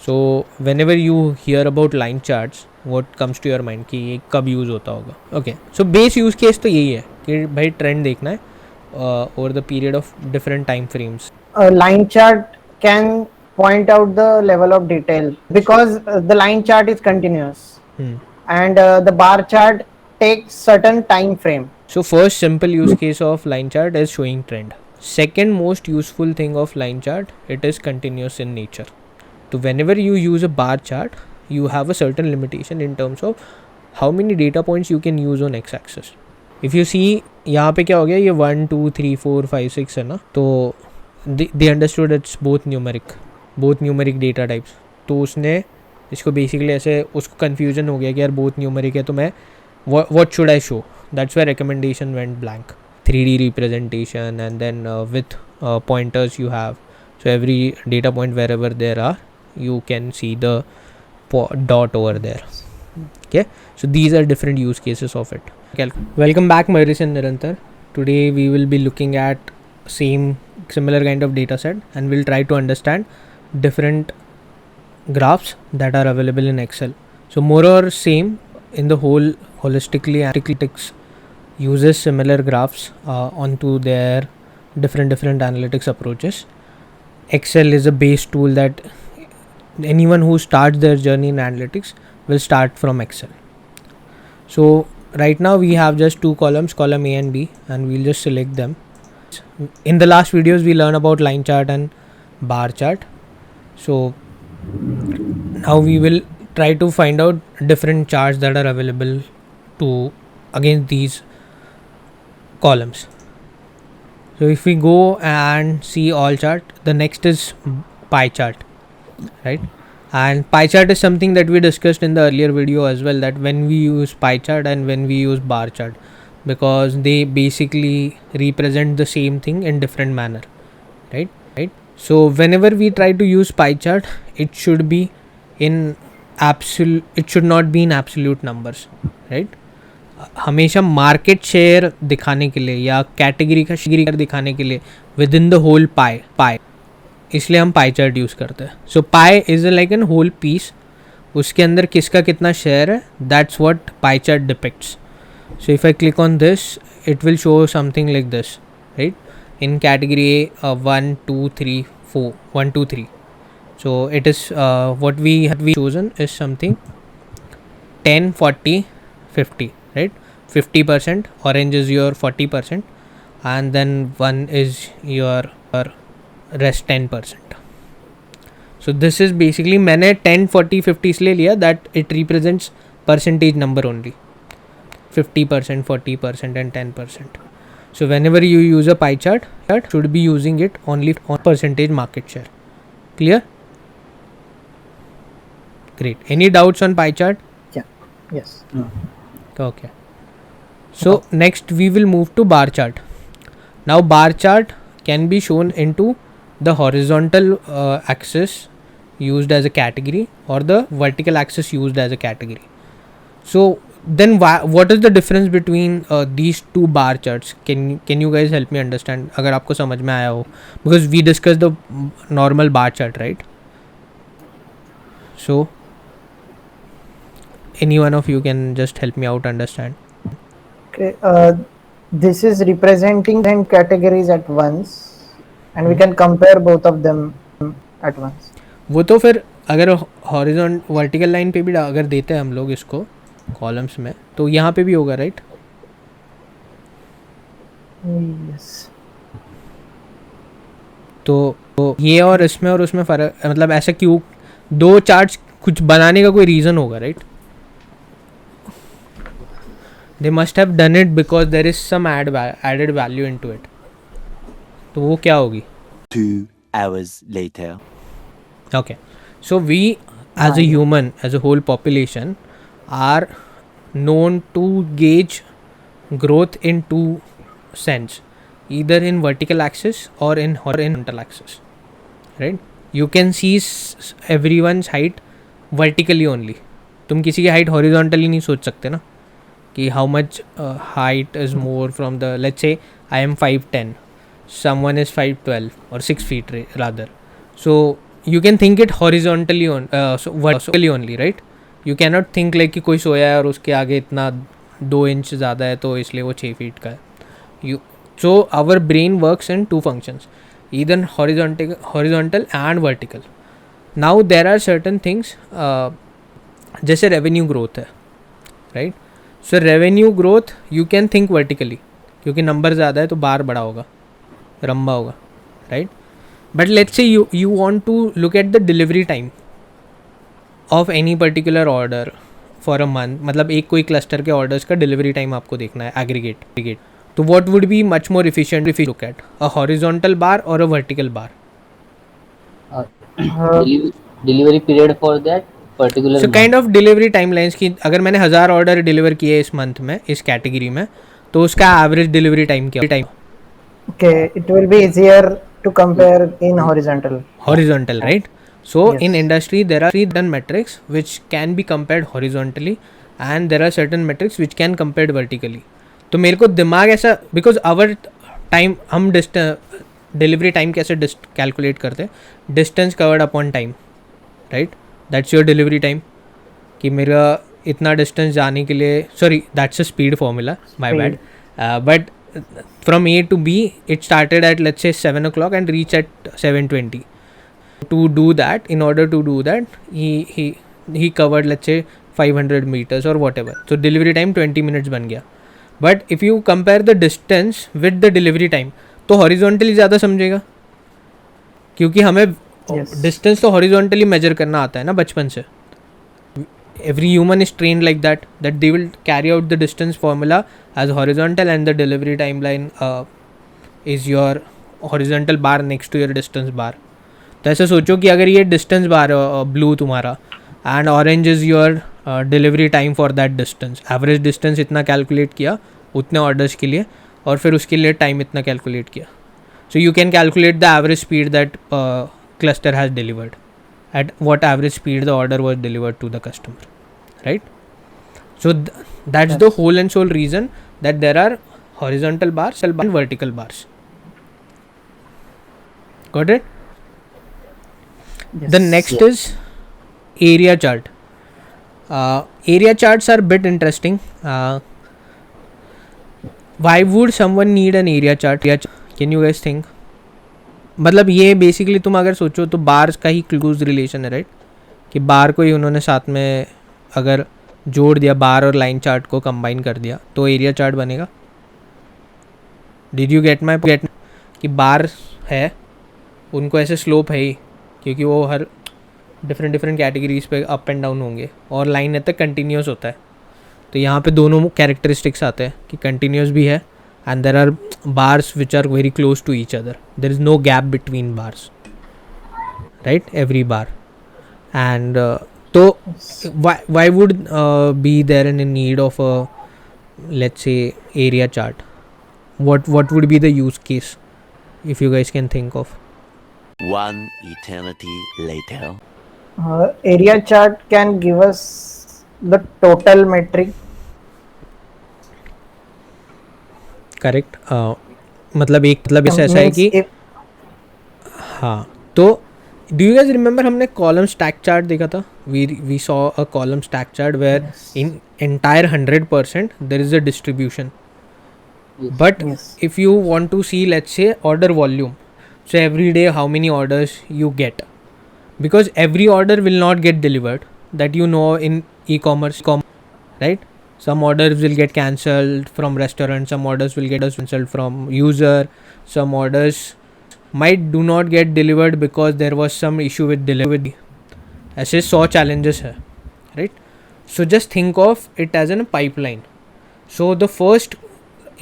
So whenever you hear about line charts, what comes to your mind कि ये कब use होता होगा? Okay, so base use case तो यही है कि भाई ट्रेंड देखना है over the period of different time frames. A line chart can point out the level of detail because the line chart is continuous and the bar chart takes certain time frame. So first simple use case of line chart is showing trend. Second most useful thing of line chart, it is continuous in nature. So whenever you use a bar chart, you have a certain limitation in terms of how many data points you can use on x axis. If you see यहाँ पे क्या हो गया, ये 1 2 3 4 5 6 है ना, तो they understood it's both numeric data types. तो उसने इसको बेसिकली ऐसे उसको कन्फ्यूजन हो गया कि यार both numeric है, तो मैं what should I show? That's why recommendation went blank. 3D representation and then with pointers you have, so every data point wherever there are, you can see the dot over there. Okay, so these are different use cases of it. Welcome back, Maurice and Nirantar. Today we will be looking at similar kind of data set, and we'll try to understand different graphs that are available in Excel. So more or same in the whole holistically, analytics uses similar graphs onto their different analytics approaches. Excel is a base tool that anyone who starts their journey in analytics will start from Excel. So right now we have just two columns, column A and B, and we'll just select them. In the last videos we learned about line chart and bar chart. So now we will try to find out different charts that are available to against these columns. So if we go and see all chart, the next is pie chart, right? And pie chart is something that we discussed in the earlier video as well, that when we use pie chart and when we use bar chart, because they basically represent the same thing in different manner, right? So whenever we try to use pie chart, it should be in absolute, it should not be in absolute numbers, right? हमेशा market share दिखाने के लिए या category का share दिखाने के लिए with in the whole pie, इसलिए हम पाई चार्ट यूज़ करते हैं. So pie is like an whole piece, उसके अंदर किसका कितना शेयर है, that's what pie chart depicts. So if I click on this, it will show something like this, right? In category A 1 2 3 4 1 2 3. So it is what we have chosen is something 10 40 50, right? 50%, orange is your 40%, and then 1 is your rest 10%. So this is basically मैंने 10 40 50 इसलिए लिया that it represents percentage number only, 50% 40% and 10%. So whenever you use a pie chart, should be using it only on percentage market share. Clear? Great. Any doubts on pie chart? Yeah. Yes. Okay. So next we will move to bar chart. Now bar chart can be shown into the horizontal axis used as a category or the vertical axis used as a category. So then what is the difference between these two bar charts? Can you guys help me understand अगर आपको समझ में आया हो, because we discussed the normal bar chart, right? So any one of you can just help me out understand. Okay. This is representing 10 categories at once, and we can compare both of them at once. वो तो फिर अगर horizon vertical line पे भी अगर देते हैं हम लोग इसको कॉलम्स में, तो यहाँ पे भी होगा, राइट? Yes. तो ये और इसमें और उसमें फ़र्क, मतलब ऐसा क्यों दो चार्ट्स कुछ बनाने का कोई रीज़न होगा, right? They must have done it because there is some added value into it. तो वो क्या होगी? 2 hours later. Okay, so we as a human, as a whole population, are known to gauge growth in two sense, either in vertical axis or in horizontal axis, right? You can see everyone's height vertically only. तुम किसी की height horizontally नहीं सोच सकते ना कि how much height is more from the, let's say I am 5'10", someone is 5'12" or 6 feet rather. So you can think it horizontally vertically only, right? You cannot think like कि कोई सोया है और उसके आगे इतना 2 इंच ज़्यादा है तो इसलिए वो 6 फीट का है. So our brain works in two functions, either horizontal and vertical. Now there are certain things जैसे revenue growth है, right? So revenue growth you can think vertically क्योंकि नंबर ज़्यादा है तो बार बड़ा होगा, लंबा होगा, right? But let's say you want to look at the delivery time of any particular order for a month. मतलब एक कोई क्लस्टर के ऑर्डर्स का डिलीवरी टाइम आपको देखना है एग्रीगेट. तो what would be much more efficient if you look at a horizontal bar or a vertical bar? Delivery period for that particular So kind of delivery timelines की अगर मैंने 1000 order deliver किए इस month में इस category में तो उसका एवरेज डिलीवरी टाइम क्या time. Okay, it will be easier to compare in horizontal, right? So Yes. in industry there are certain metrics which can be compared horizontally and there are certain metrics which can compared vertically. तो मेरे को दिमाग ऐसा because our time हम delivery time कैसे calculate करते हैं, distance covered upon time, right? That's your delivery time कि मेरा इतना डिस्टेंस जाने के लिए, sorry that's a speed formula, my bad, but from A to B it started at let's say 7 o'clock and reached at 7:20. To do that, in order to do that, he covered let's say 500 meters or whatever. So delivery time 20 minutes बन गया. But if you compare the distance with the delivery time तो horizontally ज़्यादा समझेगा क्योंकि हमें distance तो horizontally major करना आता है ना बचपन से. Every human is train like that they will carry out the distance formula as horizontal and the delivery time line is your horizontal bar next to your distance bar. तो ऐसे सोचो कि अगर ये डिस्टेंस बार ब्लू तुम्हारा and orange is your delivery time for that distance, average distance इतना calculate किया उतने ऑर्डर्स के लिए और फिर उसके लिए टाइम इतना कैलकुलेट किया. So you can calculate the average speed that cluster has delivered at what average speed the order was delivered to the customer, right? So that's the whole and sole reason that there are horizontal bars and vertical bars. Got it? Yes. The next is area chart. Area charts are a bit interesting. Why would someone need an area chart? Can you guys think? मतलब ये basically तुम अगर सोचो तो bars का ही close relation है, right? कि बार को ही उन्होंने साथ में अगर जोड़ दिया, बार और लाइन चार्ट को कंबाइन कर दिया तो एरिया चार्ट बनेगा. Did you get my get? कि बार है उनको ऐसे स्लोप है ही क्योंकि वो हर डिफरेंट कैटेगरीज पे अप एंड डाउन होंगे और लाइन है तक कंटिन्यूस होता है. तो यहाँ पे दोनों कैरेक्टरिस्टिक्स आते हैं कि कंटिन्यूस भी है and there are bars which are very close to each other. There is no gap between bars, right? Every bar. And so why would be there in need of a, let's say, area chart? What would be the use case if you guys can think of? One eternity later. Area chart can give us the total metric. Correct. मतलब ऐसा है कि हाँ. तो do you guys remember हमने column stack chart देखा था? We saw a column stack chart where in entire 100% there is a distribution. But if you want to see let's say order volume, so every day how many orders you get, because every order will not get delivered, that you know in e-commerce, right? Some orders will get cancelled from restaurant, some orders will get cancelled from user, some orders might do not get delivered because there was some issue with delivery. ऐसे 100 challenges है, right? So just think of it as a pipeline. So the first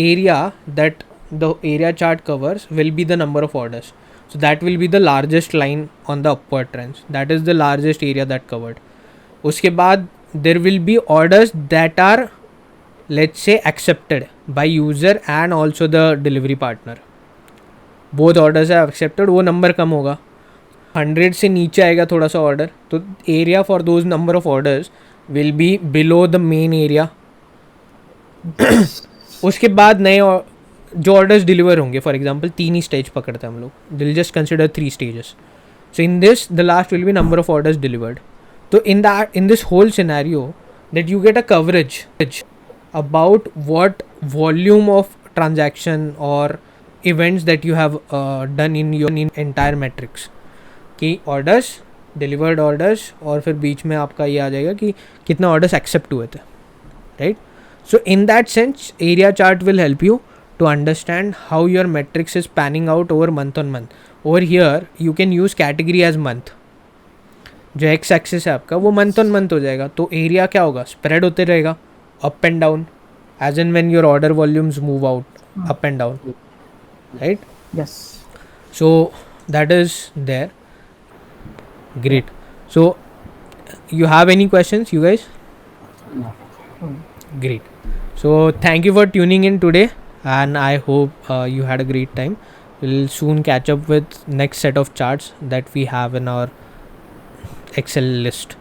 area that the area chart covers will be the number of orders. So that will be the largest line on the upward trends. That is the largest area that covered. उसके बाद there will be orders that are, let's say, accepted by user and also the delivery partner. Both orders are accepted. वो number कम होगा, 100 से नीचे आएगा थोड़ा सा order, तो area for those number of orders will be below the main area. उसके बाद नए जो ऑर्डर्स डिलीवर होंगे, फॉर एग्जांपल 3 ही स्टेज पकड़ते हैं हम लोग, दिल just consider 3 stages. So in this, the last will be number of orders delivered. So in this whole scenario, that you get a coverage about what volume of transaction or events that you have done in your entire metrics कि orders, delivered orders, और फिर बीच में आपका ये आ जाएगा कि कितना orders accept हुए थे, right? So in that sense, area chart will help you to understand how your metrics is panning out over month on month. Over here you can use category as month. जो x axis है आपका वो month on month हो जाएगा, तो area क्या होगा, spread होते रहेगा up and down as an when your order volumes move out up and down, right? Yes. So that is there. Great. So you have any questions, you guys? No. Great. So thank you for tuning in today, and I hope you had a great time. We'll soon catch up with next set of charts that we have in our Excel list.